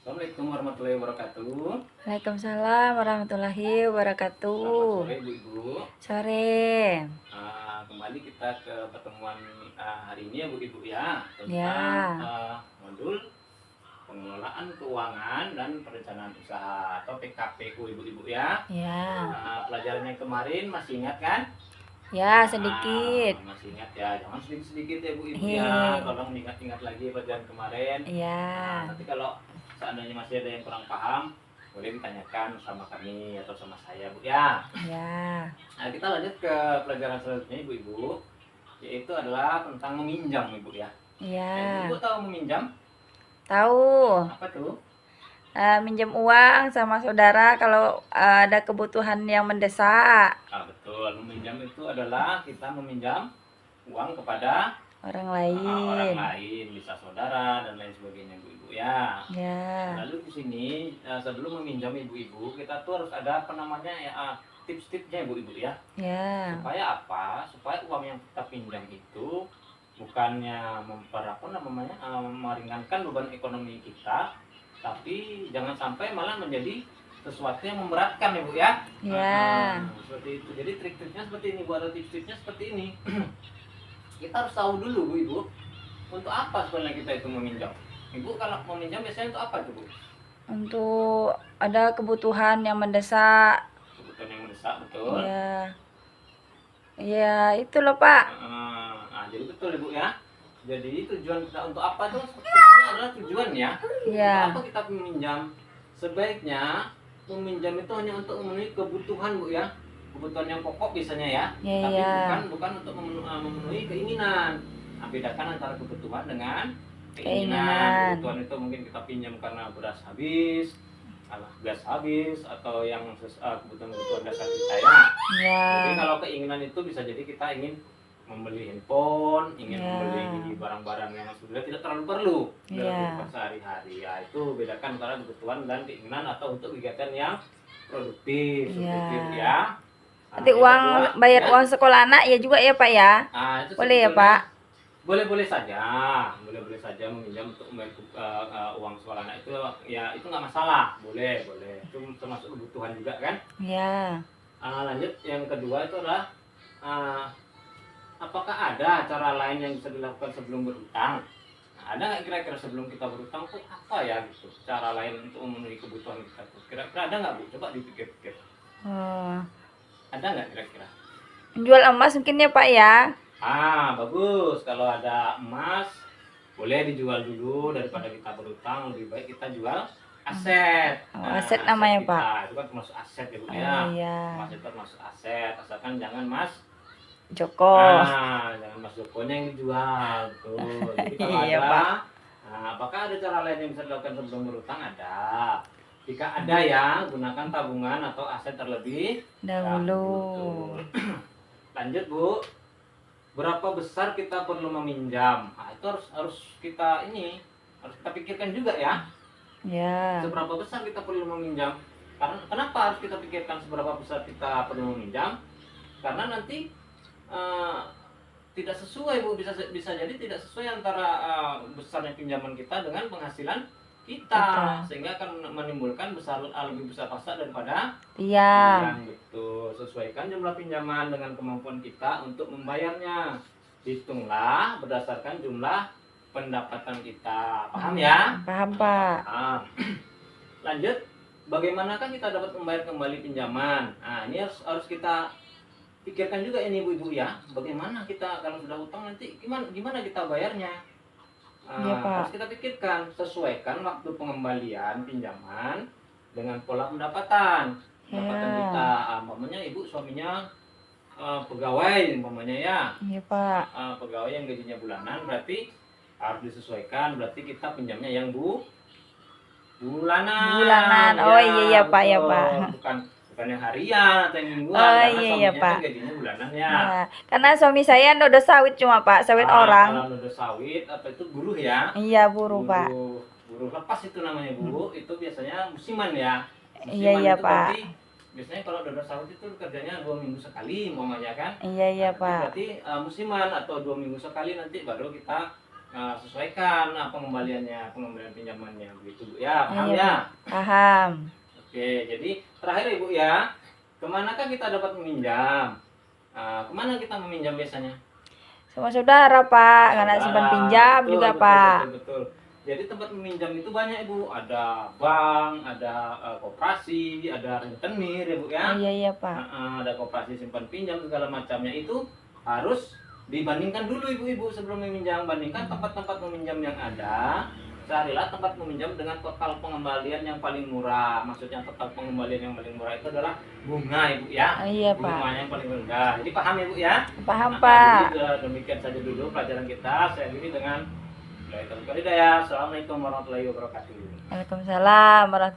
Assalamualaikum warahmatullahi wabarakatuh. Waalaikumsalam warahmatullahi Selamat wabarakatuh. sore Bu-Ibu. Sore. Kembali kita ke pertemuan hari ini ya Bu-Ibu ya, tentang Ya, modul pengelolaan keuangan dan perencanaan usaha atau PKPU Ibu-Ibu ya. ya, Pelajaran yang kemarin masih ingat kan? ya sedikit. Masih ingat ya, jangan sedikit-sedikit ya Bu-Ibu ya. Hehe. Tolong ingat-ingat lagi pelajaran kemarin. Ya, Nanti kalau seandainya masih ada yang kurang paham, boleh ditanyakan sama kami atau sama saya Bu ya. ya, Nah, kita lanjut ke pelajaran selanjutnya Ibu-Ibu, yaitu adalah tentang meminjam Ibu ya. ya. Ibu tahu meminjam? Tahu. Apa tuh? Minjem uang sama saudara kalau ada kebutuhan yang mendesak. Betul, meminjam itu adalah kita meminjam uang kepada Orang orang lain. lain, bisa saudara dan lain sebagainya Ibu-Ibu ya. Ya, Lalu di sini sebelum meminjam Ibu-Ibu, kita tuh harus ada apa namanya ya, tips-tipsnya Ibu-Ibu ya. ya, Supaya apa? Supaya uang yang kita pinjam itu bukannya meringankan beban ekonomi kita, tapi jangan sampai malah menjadi sesuatu yang memberatkan ya Bu ya. ya. Seperti itu. Jadi trik-triknya seperti ini, Bu. Ada tips-tipsnya seperti ini. Kita harus tahu dulu Bu Ibu, untuk apa sebenarnya kita itu meminjam. Ibu kalau meminjam biasanya untuk apa tuh Bu? Untuk ada kebutuhan yang mendesak. Kebutuhan yang mendesak, betul. Ya, ya itu loh Pak. Jadi betul Ibu ya. Jadi tujuan kita untuk apa tuh? Sebetulnya adalah tujuan ya. Ya, Untuk apa kita meminjam? Sebaiknya meminjam itu hanya untuk memenuhi kebutuhan Bu ya. Kebutuhan yang pokok biasanya ya. ya, Tapi ya. bukan untuk memenuhi keinginan. Bedakan antara kebutuhan dengan Keinginan. Kebutuhan itu mungkin kita pinjam karena beras habis, gas habis, atau yang kebutuhan dasar kita ya. Ya, Jadi kalau keinginan itu bisa jadi kita ingin membeli handphone, ingin Ya. membeli barang-barang yang sebenarnya tidak terlalu perlu dalam Ya. kehidupan sehari-hari. Ya, itu bedakan antara kebutuhan dan keinginan atau untuk kegiatan yang produktif seperti Ya. itu ya. nanti yang uang kedua, bayar ya. uang sekolah anak ya juga ya Pak ya. Itu Boleh ya sebetulnya Pak? boleh-boleh saja meminjam untuk membayar uang sekolah anak itu ya, itu nggak masalah, boleh itu termasuk kebutuhan juga kan. Ya, Lanjut yang kedua itu adalah apakah ada cara lain yang bisa dilakukan sebelum berhutang? Ada nggak kira-kira sebelum kita berhutang tuh apa ya gitu cara lain untuk memenuhi kebutuhan kita tuh, kira-kira ada nggak Bu? Coba dipikir-pikir, ada nggak kira-kira? jual emas mungkin ya Pak ya. Bagus. Kalau ada emas, boleh dijual dulu daripada kita berutang. Lebih baik kita jual aset. Aset namanya kita, Pak. itu kan termasuk aset ya Bu Oh ya. iya, Emas itu termasuk aset, asalkan jangan Mas. Joko. Jangan Mas Jokonya yang dijual. Betul. Jadi kalau Iya, ada, Pak. apakah ada cara lain yang bisa dilakukan sebelum berutang? Ada. Jika ada ya, gunakan tabungan atau aset terlebih Dahulu. Lanjut Bu. Berapa besar kita perlu meminjam? Itu harus kita pikirkan juga ya. Ya, Seberapa besar kita perlu meminjam? Karena kenapa harus kita pikirkan seberapa besar kita perlu meminjam? Karena nanti tidak sesuai Bu, bisa jadi tidak sesuai antara besarnya pinjaman kita dengan penghasilan kita. Sehingga akan menimbulkan lebih besar pasak daripada iya. yang betul. Sesuaikan jumlah pinjaman dengan kemampuan kita untuk membayarnya. Hitunglah berdasarkan jumlah pendapatan kita. Paham ya? Paham Pak. Lanjut, bagaimanakah kita dapat membayar kembali pinjaman? Ini harus kita pikirkan juga ini ibu-ibu ya. Bagaimana kita kalau sudah hutang nanti gimana kita bayarnya? Iya, Pak. Harus kita pikirkan, sesuaikan waktu pengembalian pinjaman dengan pola pendapatan kita. Umpamanya ibu suaminya pegawai umpamanya ya. Iya Pak. Pegawai yang gajinya bulanan, berarti harus disesuaikan, berarti kita pinjamnya yang bulanan. Oh iya Pak ya Pak. Bukan yang harian atau yang mingguan, karena iya suaminya Pak. kan gajinya bulanan ya. Karena suami saya udah sawit cuma Pak, sawit orang. Kalau udah sawit atau itu buruh ya. Iya buruh Pak. Buruh lepas itu namanya Bu. Itu biasanya musiman ya. Iya itu Pak. berarti biasanya kalau udah sawit itu kerjanya 2 minggu sekali umpamanya kan. Iya Pak. Berarti musiman atau 2 minggu sekali nanti baru kita sesuaikan pengembalian pinjamannya begitu Bu ya, paham Iya, ya? paham. Oke, jadi terakhir Ibu ya, kemanakah kita dapat meminjam? Kemana kita meminjam biasanya? Sama saudara, Pak. Karena Saudara. simpan pinjam Betul, juga, betul, Pak. betul, betul. Jadi tempat meminjam itu banyak Ibu, ada bank, ada koperasi, ada rentenir ya Bu ya. Iya, iya, Pak. Ada koperasi simpan pinjam segala macamnya itu harus dibandingkan dulu ibu-ibu sebelum meminjam. Bandingkan tempat-tempat meminjam yang ada, carilah tempat meminjam dengan total pengembalian yang paling murah. Maksudnya total pengembalian yang paling murah itu adalah bunga ibu ya. Iya, Pak. Bunganya yang paling rendah. Jadi paham ibu ya? Paham, Pak. Jadi demikian saja dulu pelajaran kita. Saya akhiri dengan Assalamualaikum warahmatullahi wabarakatuh. Waalaikumsalam warahmatullahi